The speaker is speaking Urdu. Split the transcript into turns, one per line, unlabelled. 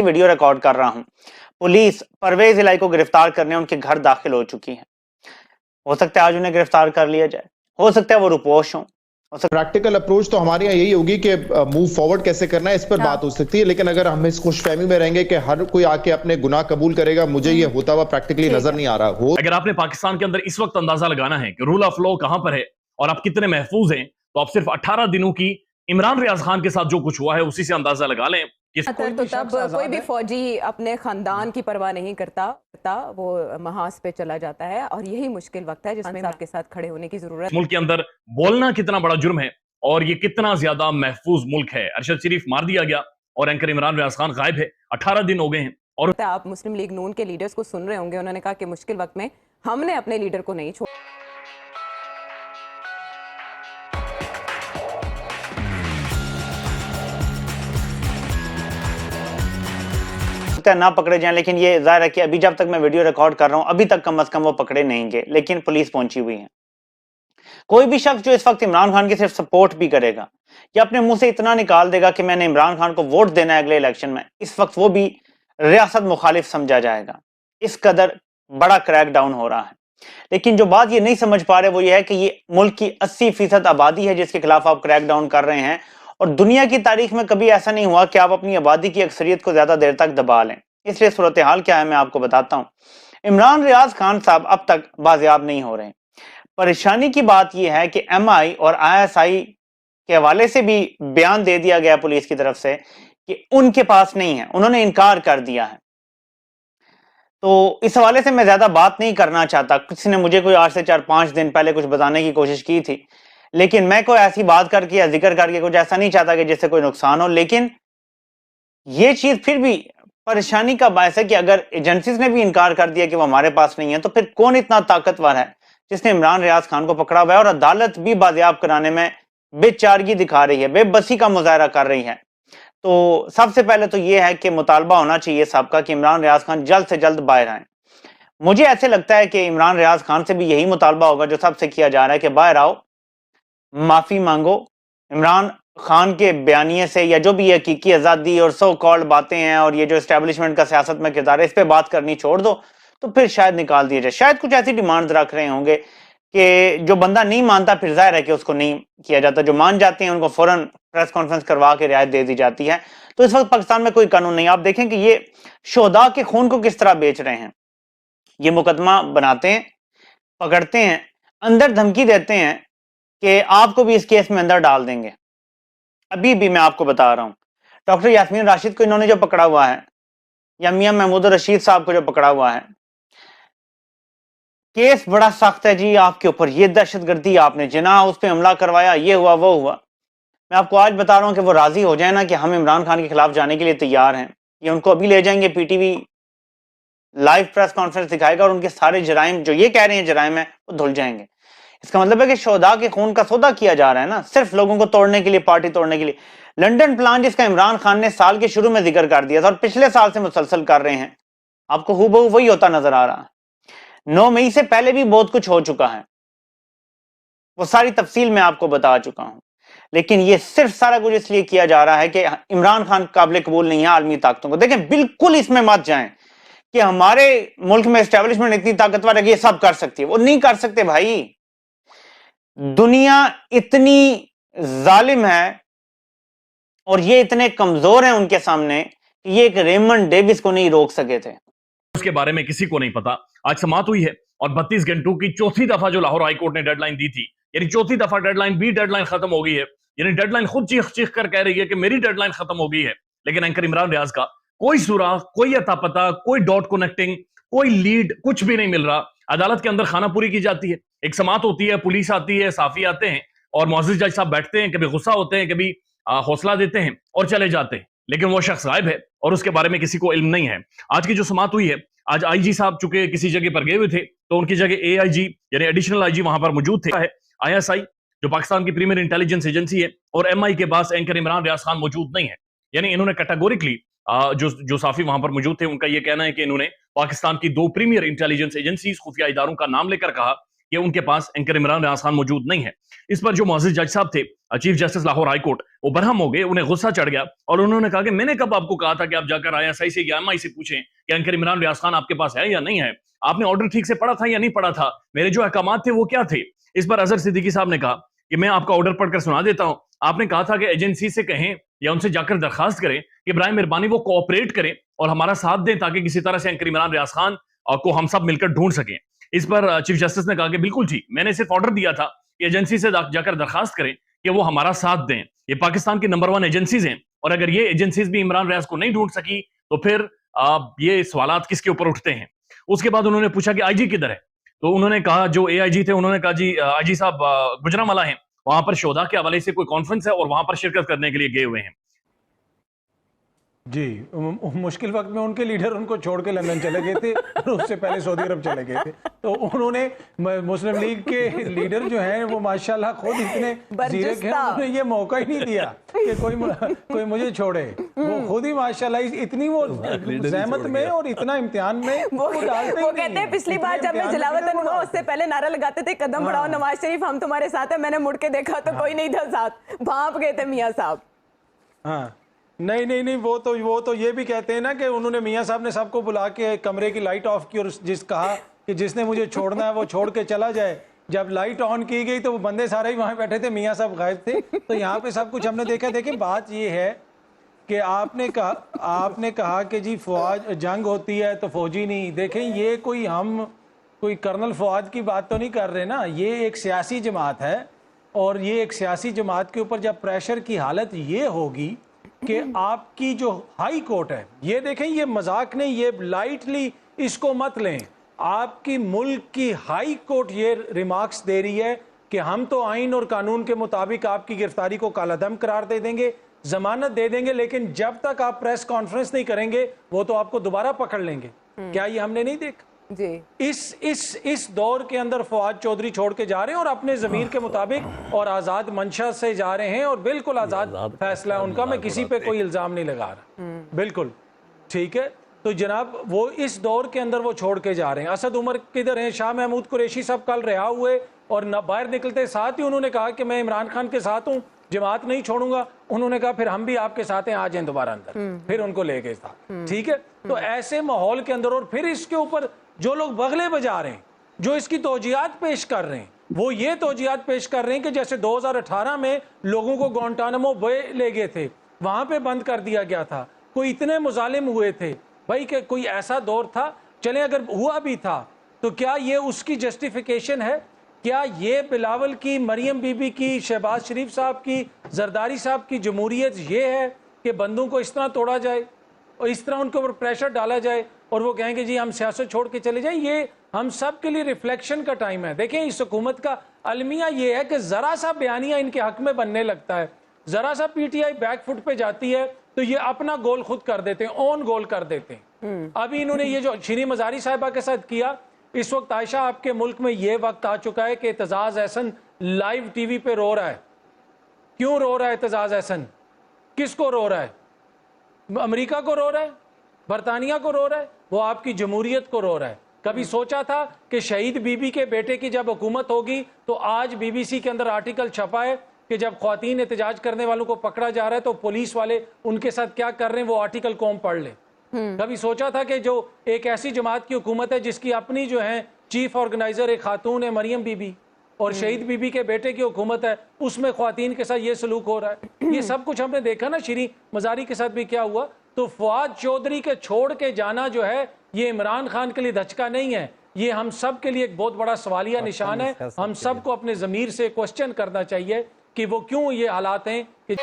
ویڈیو ریکارڈ کر رہا ہوں. پولیس پرویز الہی کو گرفتار کرنے ان کے گھر داخل ہو چکی ہے. ہو سکتا ہے آج انہیں گرفتار کر لیا جائے, ہو سکتا ہے وہ روپوش ہوں.
پریکٹیکل اپروچ تو ہمارے یہاں یہی ہوگی کہ موو فارورڈ کیسے کرنا ہے, اس پر بات ہو سکتی ہے, لیکن اگر ہم اس خوش فہمی میں رہیں گے کہ ہر کوئی آ کے اپنے گناہ قبول کرے گا, مجھے یہ ہوتا ہوا پریکٹیکلی نظر نہیں آ رہا.
اگر آپ نے پاکستان کے اندر اس وقت اندازہ لگانا ہے کہ رول آف لاء کہاں پر ہے اور آپ کتنے محفوظ ہیں, تو آپ صرف 18 دنوں کی عمران ریاض خان کے ساتھ جو کچھ ہوا ہے اسی سے اندازہ لگا لیں.
تو تب کوئی بھی فوجی اپنے خاندان کی پرواہ نہیں کرتا, وہ محاذ پہ چلا جاتا ہے, اور یہی مشکل وقت ہے جس میں آپ کے ساتھ کھڑے ہونے کی ضرورت ہے.
ملک کے اندر بولنا کتنا بڑا جرم ہے اور یہ کتنا زیادہ محفوظ ملک ہے. ارشد شریف مار دیا گیا اور اینکر عمران ریاض خان غائب ہے, 18 دن ہو گئے ہیں. اور
آپ مسلم لیگ نون کے لیڈرز کو سن رہے ہوں گے, انہوں نے کہا کہ مشکل وقت میں ہم نے اپنے لیڈر کو نہیں چھوڑا.
نہ پکڑے جائیں, لیکن یہ ظاہر ہے کہ ابھی جب تک میں ویڈیو ریکارڈ کر رہا ہوں ابھی تک کم از کم وہ پکڑے نہیں گئے, لیکن پولیس پہنچی ہوئی ہے. کوئی بھی شخص جو اس وقت عمران خان کی صرف سپورٹ بھی کرے گا یا اپنے منہ سے اتنا نکال دے گا کہ میں نے عمران خان کو ووٹ دینا ہے اگلے الیکشن میں, اس وقت وہ بھی ریاست مخالف سمجھا جائے گا. اس قدر بڑا کریک ڈاؤن ہو رہا ہے. لیکن جو بات یہ نہیں سمجھ پا رہے وہ یہ ہے کہ یہ ملک کی 80% آبادی ہے جس کے خلاف آپ کریک ڈاؤن کر رہے ہیں, اور دنیا کی تاریخ میں کبھی ایسا نہیں ہوا کہ آپ اپنی آبادی کی اکثریت کو زیادہ دیر تک دبا لیں. اس لیے صورتحال کیا ہے میں آپ کو بتاتا ہوں. عمران ریاض خان صاحب اب تک بازیاب نہیں ہو رہے. پریشانی کی بات یہ ہے کہ ایم آئی اور آئی ایس آئی کے حوالے سے بھی بیان دے دیا گیا پولیس کی طرف سے کہ ان کے پاس نہیں ہے, انہوں نے انکار کر دیا ہے. تو اس حوالے سے میں زیادہ بات نہیں کرنا چاہتا. کسی نے مجھے کوئی 8 سے 4-5 دن پہلے کچھ بتانے کی کوشش کی تھی, لیکن میں کوئی ایسی بات کر کے یا ذکر کر کے کچھ ایسا نہیں چاہتا کہ جس سے کوئی نقصان ہو. لیکن یہ چیز پھر بھی پریشانی کا باعث ہے کہ اگر ایجنسیز نے بھی انکار کر دیا کہ وہ ہمارے پاس نہیں ہے, تو پھر کون اتنا طاقتور ہے جس نے عمران ریاض خان کو پکڑا ہوا ہے, اور عدالت بھی بازیاب کرانے میں بے چارگی دکھا رہی ہے, بے بسی کا مظاہرہ کر رہی ہے. تو سب سے پہلے تو یہ ہے کہ مطالبہ ہونا چاہیے سب کا کہ عمران ریاض خان جلد سے جلد باہر آئیں. مجھے ایسے لگتا ہے کہ عمران ریاض خان سے بھی یہی مطالبہ ہوگا جو سب سے کیا جا رہا ہے کہ باہر آؤ, معافی مانگو, عمران خان کے بیانیے سے یا جو بھی حقیقی آزادی اور سو کالڈ باتیں ہیں اور یہ جو اسٹیبلشمنٹ کا سیاست میں کردار ہے اس پہ بات کرنی چھوڑ دو, تو پھر شاید نکال دیا جائے. شاید کچھ ایسی ڈیمانڈز رکھ رہے ہوں گے کہ جو بندہ نہیں مانتا پھر ظاہر ہے کہ اس کو نہیں کیا جاتا, جو مان جاتے ہیں ان کو فوراً پریس کانفرنس کروا کے رعایت دے دی جاتی ہے. تو اس وقت پاکستان میں کوئی قانون نہیں. آپ دیکھیں کہ یہ شہداء کے خون کو کس طرح بیچ رہے ہیں. یہ مقدمہ بناتے ہیں, پکڑتے ہیں, اندر دھمکی دیتے ہیں کہ آپ کو بھی اس کیس میں اندر ڈال دیں گے. ابھی بھی میں آپ کو بتا رہا ہوں, ڈاکٹر یاسمین راشد کو انہوں نے جو پکڑا ہوا ہے, یا میاں محمود الرشید صاحب کو جو پکڑا ہوا ہے, کیس بڑا سخت ہے جی آپ کے اوپر, یہ دہشت گردی آپ نے جناح اس پہ حملہ کروایا, یہ ہوا وہ ہوا. میں آپ کو آج بتا رہا ہوں کہ وہ راضی ہو جائیں نا کہ ہم عمران خان کے خلاف جانے کے لیے تیار ہیں. یہ ان کو ابھی لے جائیں گے, P T V live press conference دکھائے گا اور ان کے سارے جرائم جو یہ کہہ رہے ہیں جرائم ہیں وہ دھل جائیں گے. اس کا مطلب ہے کہ شہداء کے خون کا سودا کیا جا رہا ہے نا, صرف لوگوں کو توڑنے کے لیے, پارٹی توڑنے کے لیے. لنڈن پلان جس کا عمران خان نے سال کے شروع میں ذکر کر دیا تھا اور پچھلے سال سے مسلسل کر رہے ہیں, آپ کو ہو بہو وہی ہوتا نظر آ رہا ہے. 9 مئی سے پہلے بھی بہت کچھ ہو چکا ہے, وہ ساری تفصیل میں آپ کو بتا چکا ہوں. لیکن یہ صرف سارا کچھ اس لیے کیا جا رہا ہے کہ عمران خان قابل قبول نہیں ہے عالمی طاقتوں کو. دیکھیں بالکل اس میں مت جائیں کہ ہمارے ملک میں اسٹیبلشمنٹ اتنی طاقتور ہے کہ یہ سب کر سکتی ہے. وہ نہیں کر سکتے بھائی. دنیا اتنی ظالم ہے اور یہ اتنے کمزور ہیں ان کے سامنے کہ یہ ایک ریمنڈ ڈیوس کو نہیں روک سکے تھے.
اس کے بارے میں کسی کو نہیں پتا. آج سماعت ہوئی ہے اور 32 گھنٹوں کی چوتھی دفعہ جو لاہور ہائی کورٹ نے ڈیڈ لائن دی تھی, یعنی چوتھی دفعہ ڈیڈ لائن ختم ہو گئی ہے. یعنی ڈیڈ لائن خود چیخ چیخ کر کہہ رہی ہے کہ میری ڈیڈ لائن ختم ہو گئی ہے, لیکن اینکر عمران ریاض کا کوئی سراغ, کوئی عطا پتہ, کوئی ڈاٹ کنیکٹنگ, کوئی لیڈ, کچھ بھی نہیں مل رہا. عدالت کے اندر خانہ پوری کی جاتی ہے, ایک سماعت ہوتی ہے, پولیس آتی ہے, صحافی آتے ہیں اور معزز جج صاحب بیٹھتے ہیں, کبھی غصہ ہوتے ہیں, کبھی حوصلہ دیتے ہیں اور چلے جاتے ہیں, لیکن وہ شخص غائب ہے اور اس کے بارے میں کسی کو علم نہیں ہے. آج کی جو سماعت ہوئی ہے, آج آئی جی صاحب چونکہ کسی جگہ پر گئے ہوئے تھے تو ان کی جگہ اے آئی جی یعنی ایڈیشنل آئی جی وہاں پر موجود تھے. آئی ایس آئی جو پاکستان کی پریمیئر انٹیلیجنس ایجنسی ہے اور ایم آئی کے پاس اینکر عمران ریاض خان موجود نہیں ہے. یعنی انہوں نے کیٹاگوریکلی جو صحافی وہاں پر موجود تھے ان کا یہ کہنا ہے کہ انہوں نے پاکستان کی 2 پریمیئر انٹیلیجنس ایجنسیز خفیہ اداروں کا نام لے کر کہا کہ ان کے پاس اینکر عمران ریاض خان موجود نہیں ہے. اس پر جو معزز جج صاحب تھے, chief justice Lahore high court, وہ برہم ہو گئے, انہیں غصہ چڑھ گیا اور انہوں نے کہا کہ میں نے کب آپ کو کہا تھا کہ آپ جا کر آیا صحیح سے EMI سے پوچھیں کہ اینکر عمران ریاض خان آپ کے پاس ہے یا نہیں ہے, آپ نے آرڈر ٹھیک سے پڑھا تھا یا نہیں پڑھا تھا, میرے جو احکامات تھے وہ کیا تھے. اس پر اظہر صدیقی صاحب نے کہا کہ میں آپ کا آرڈر پڑھ کر سنا دیتا ہوں. آپ نے کہا تھا کہ ایجنسی سے کہیں یا ان سے جا کر درخواست کریں کہ برائے مہربانی وہ کوآپریٹ کریں اور ہمارا ساتھ دیں تاکہ کسی طرح سے اینکر عمران ریاض خان کو ہم سب مل کر ڈھونڈ سکیں. اس پر چیف جسٹس نے کہا کہ بالکل ٹھیک, میں نے صرف آرڈر دیا تھا کہ ایجنسی سے جا کر درخواست کریں کہ وہ ہمارا ساتھ دیں. یہ پاکستان کی نمبر 1 ایجنسیز ہیں اور اگر یہ ایجنسیز بھی عمران ریاض کو نہیں ڈھونڈ سکی تو پھر یہ سوالات کس کے اوپر اٹھتے ہیں. اس کے بعد انہوں نے پوچھا کہ آئی جی کدھر ہے, تو انہوں نے کہا جو AIG تھے انہوں نے کہا جی آئی جی صاحب گجرانوالہ ہیں, وہاں پر شہداء کے حوالے سے کوئی کانفرنس ہے اور وہاں پر شرکت کرنے کے لیے گئے ہوئے ہیں.
جی, مشکل وقت میں ان کے لیڈر ان کو چھوڑ کے لندن چلے گئے تھے اور اس سے پہلے سعودی عرب چلے گئے تھے, تو انہوں نے مسلم لیگ کے لیڈر جو ہیں وہ ماشاءاللہ خود اتنے زیرک ہیں, انہوں نے یہ موقع ہی نہیں دیا کہ کوئی مجھے چھوڑے. وہ خود ہی ماشاءاللہ اتنی وہ زحمت میں اور اتنا امتحان میں وہ ڈالتے
وہ کہتے ہیں پچھلی بار جب میں جلاوطن ہوا اس سے پہلے نعرہ لگاتے تھے قدم بڑھاؤ نواز شریف ہم تمہارے ساتھ ہیں, میں نے مڑ کے دیکھا تو کوئی نہیں تھا ساتھ, بھانپ گئے تھے میاں صاحب.
ہاں نہیں وہ تو یہ بھی کہتے ہیں نا کہ انہوں نے میاں صاحب نے سب کو بلا کے کمرے کی لائٹ آف کی اور کہا کہ جس نے مجھے چھوڑنا ہے وہ چھوڑ کے چلا جائے. جب لائٹ آن کی گئی تو وہ بندے سارے ہی وہاں بیٹھے تھے, میاں صاحب غائب تھے. تو یہاں پہ سب کچھ ہم نے دیکھا. دیکھیں بات یہ ہے کہ آپ نے کہا کہ جی فوج جنگ ہوتی ہے تو فوجی نہیں. دیکھیں یہ کوئی کرنل فواد کی بات تو نہیں کر رہے نا, یہ ایک سیاسی جماعت ہے اور یہ ایک سیاسی جماعت کے اوپر جب پریشر کی حالت یہ ہوگی کہ آپ کی جو ہائی کورٹ ہے, یہ دیکھیں یہ مذاق نہیں, یہ لائٹلی اس کو مت لیں. آپ کی ملک کی ہائی کورٹ یہ ریمارکس دے رہی ہے کہ ہم تو آئین اور قانون کے مطابق آپ کی گرفتاری کو کالا دم قرار دے دیں گے, ضمانت دے دیں گے, لیکن جب تک آپ پریس کانفرنس نہیں کریں گے وہ تو آپ کو دوبارہ پکڑ لیں گے. کیا یہ ہم نے نہیں دیکھا؟
جی
اس دور کے اندر فواد چودھری چھوڑ کے جا رہے ہیں اور اپنے ضمیر کے مطابق اور آزاد منشا سے جا رہے ہیں اور بالکل آزاد فیصلہ ہے ان کا, میں کسی پہ کوئی الزام نہیں لگا رہا, بالکل ٹھیک ہے. تو جناب وہ اس دور کے اندر وہ چھوڑ کے جا رہے ہیں. اسد عمر کدھر ہیں؟ شاہ محمود قریشی صاحب کل رہا ہوئے اور باہر نکلتے ساتھ ہی انہوں نے کہا کہ میں عمران خان کے ساتھ ہوں, جماعت نہیں چھوڑوں گا. انہوں نے کہا پھر ہم بھی آپ کے ساتھ ہیں, آ جائیں دوبارہ اندر. پھر ان کو لے گئے ساتھ, ٹھیک ہے. تو ایسے ماحول کے اندر اور پھر اس کے اوپر جو لوگ بغلے بجا رہے ہیں, جو اس کی توجیہات پیش کر رہے ہیں, وہ یہ توجیہات پیش کر رہے ہیں کہ جیسے 2018 میں لوگوں کو گوانٹانامو بے لے گئے تھے, وہاں پہ بند کر دیا گیا تھا, کوئی اتنے مظالم ہوئے تھے. بھائی کہ کوئی ایسا دور تھا, چلیں اگر ہوا بھی تھا تو کیا یہ اس کی جسٹیفیکیشن ہے؟ کیا یہ بلاول کی, مریم بی بی کی, شہباز شریف صاحب کی, زرداری صاحب کی جمہوریت یہ ہے کہ بندوں کو اس طرح توڑا جائے اور اس طرح ان کے اوپر پریشر ڈالا جائے اور وہ کہیں کہ جی ہم سیاست چھوڑ کے چلے جائیں؟ یہ ہم سب کے لیے ریفلیکشن کا ٹائم ہے. دیکھیں اس حکومت کا المیہ یہ ہے کہ ذرا سا بیانیہ ان کے حق میں بننے لگتا ہے, ذرا سا P T I back foot پہ جاتی ہے تو یہ اپنا گول خود کر دیتے ہیں, اون گول کر دیتے ہیں. ابھی انہوں نے یہ جو شیریں مزاری صاحبہ کے ساتھ کیا, اس وقت عائشہ آپ کے ملک میں یہ وقت آ چکا ہے کہ Aitzaz Ahsan live T V پہ رو رہا ہے. کیوں رو رہا ہے اعتزاز احسن؟ کس کو رو رہا ہے؟ امریکہ کو رو رہا ہے؟ برطانیہ کو رو رہا ہے؟ وہ آپ کی جمہوریت کو رو رہا ہے. کبھی سوچا تھا کہ شہید بی بی کے بیٹے کی جب حکومت ہوگی تو آج بی بی سی کے اندر آرٹیکل چھپا ہے کہ جب خواتین احتجاج کرنے والوں کو پکڑا جا رہا ہے تو پولیس والے ان کے ساتھ کیا کر رہے ہیں وہ آرٹیکل قوم پڑھ لے. کبھی سوچا تھا کہ جو ایک ایسی جماعت کی حکومت ہے جس کی اپنی جو ہے چیف آرگنائزر ایک خاتون ہے مریم بی بی, اور شہید بی بی کے بیٹے کی حکومت ہے, اس میں خواتین کے ساتھ یہ سلوک ہو رہا ہے. یہ سب کچھ ہم نے دیکھا نا شیریں مزاری کے ساتھ بھی کیا ہوا. تو فواد چودھری کے چھوڑ کے جانا جو ہے یہ عمران خان کے لیے دھچکا نہیں ہے, یہ ہم سب کے لیے ایک بہت بڑا سوالیہ نشان ہے. ہم سب کو اپنے ضمیر سے کوسچن کرنا چاہیے کہ وہ کیوں یہ حالات ہیں کہ